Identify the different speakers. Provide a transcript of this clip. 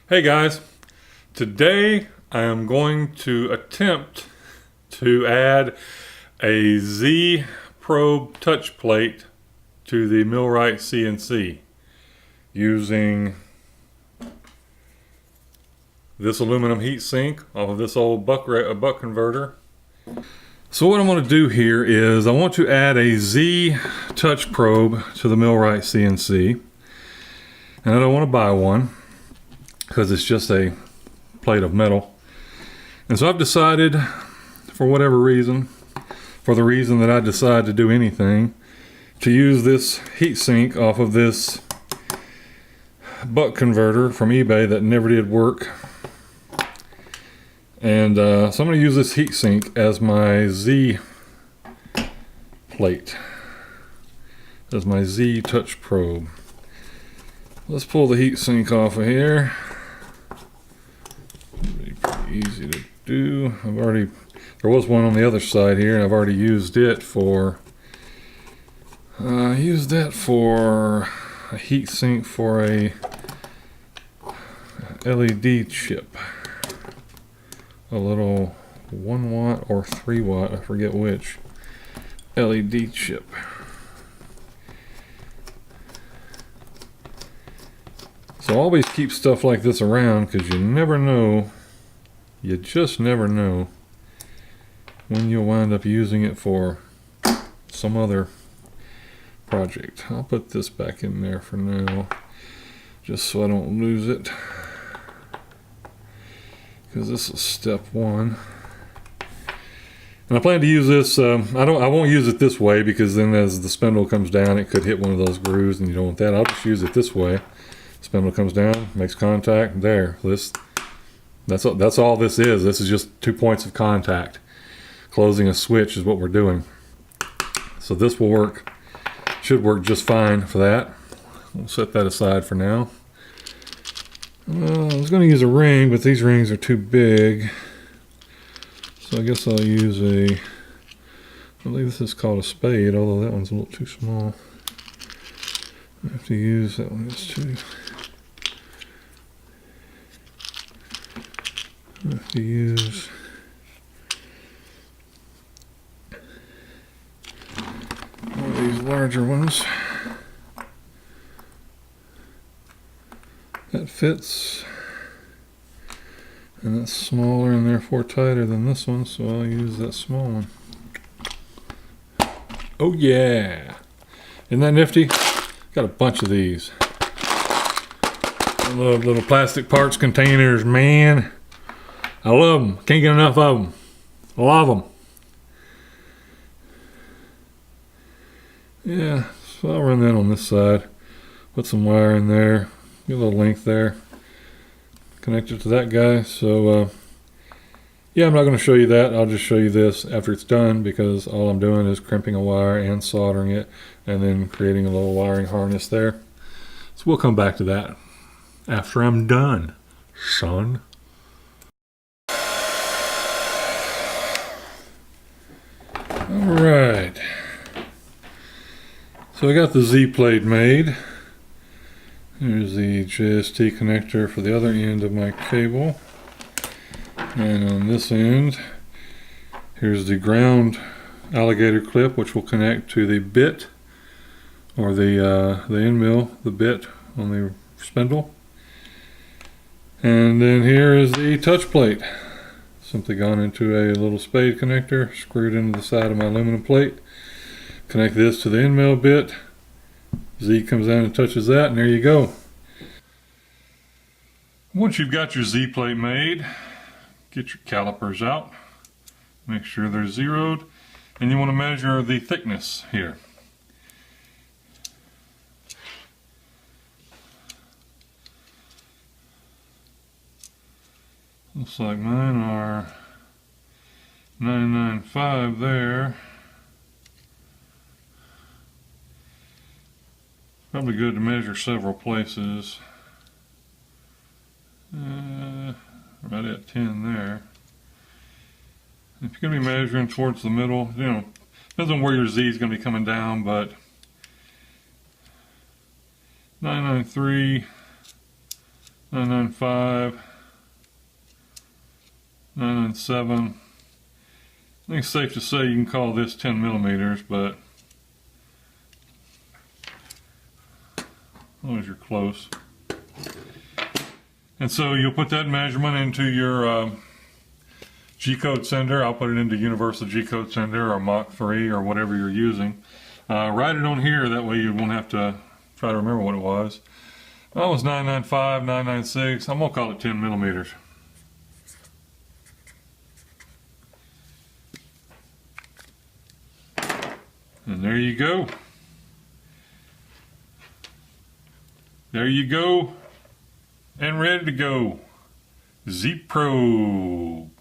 Speaker 1: Hey guys, today I am going to attempt to add a Z probe touch plate to the millwright CNC using this aluminum heat sink off of this old buck converter. So what I'm going to do here is I want to add a Z touch probe to the millwright CNC, and I don't want to buy one because it's just a plate of metal. And so I've decided, for whatever reason, for the reason that I decide to do anything, to use this heat sink off of this buck converter from eBay that never did work. And so I'm going to use this heat sink as my Z plate, as my Z touch probe. Let's pull the heat sink off of here. Pretty easy to do. There was one on the other side here, and I've already used it for a heat sink for a LED chip, a little 1 watt or 3 watt, I forget which, LED chip. So always keep stuff like this around, because you never know, you just never know when you'll wind up using it for some other project. I'll put this back in there for now, just so I don't lose it, because this is step one. And I plan to use this, I won't use it this way, because then as the spindle comes down it could hit one of those grooves and you don't want that. I'll just use it this way. Spindle comes down, makes contact, there. That's all this is. This is just 2 points of contact. Closing a switch is what we're doing. So this will work, should work just fine for that. We'll set that aside for now. I was going to use a ring, but these rings are too big. So I guess I'll use I believe this is called a spade, although that one's a little too small. I have to use that one, it's too. I have to use one of these larger ones. That fits, and that's smaller and therefore tighter than this one, so I'll use that small one. Oh yeah! Isn't that nifty? Got a bunch of these. I love little plastic parts containers, man. I love them. Can't get enough of them. I love them. Yeah, so I'll run that on this side. Put some wire in there. Get a little length there. Connect it to that guy. So, yeah, I'm not going to show you that. I'll just show you this after it's done, because all I'm doing is crimping a wire and soldering it and then creating a little wiring harness there. So we'll come back to that after I'm done, son. Alright, so I got the Z plate made. Here's the JST connector for the other end of my cable, and on this end here's the ground alligator clip, which will connect to the bit, or the end mill, the bit on the spindle. And then here is the touch plate. Simply gone into a little spade connector, screwed into the side of my aluminum plate. Connect this to the end mill bit. Z comes down and touches that, and there you go. Once you've got your Z plate made, get your calipers out. Make sure they're zeroed, and you want to measure the thickness here. Looks like mine are 995 there. Probably good to measure several places. Right at 10 there. If you're going to be measuring towards the middle, depends on where your Z is going to be coming down, but 993 995, 997. I think it's safe to say you can call this 10 millimeters, but as long as you're close. And so you'll put that measurement into your G-code sender. I'll put it into Universal G-code sender or Mach 3 or whatever you're using. Write it on here, that way you won't have to try to remember what it was. That was 995, 996. I'm going to call it 10 millimeters. And there you go. There you go. And ready to go. Z Probe.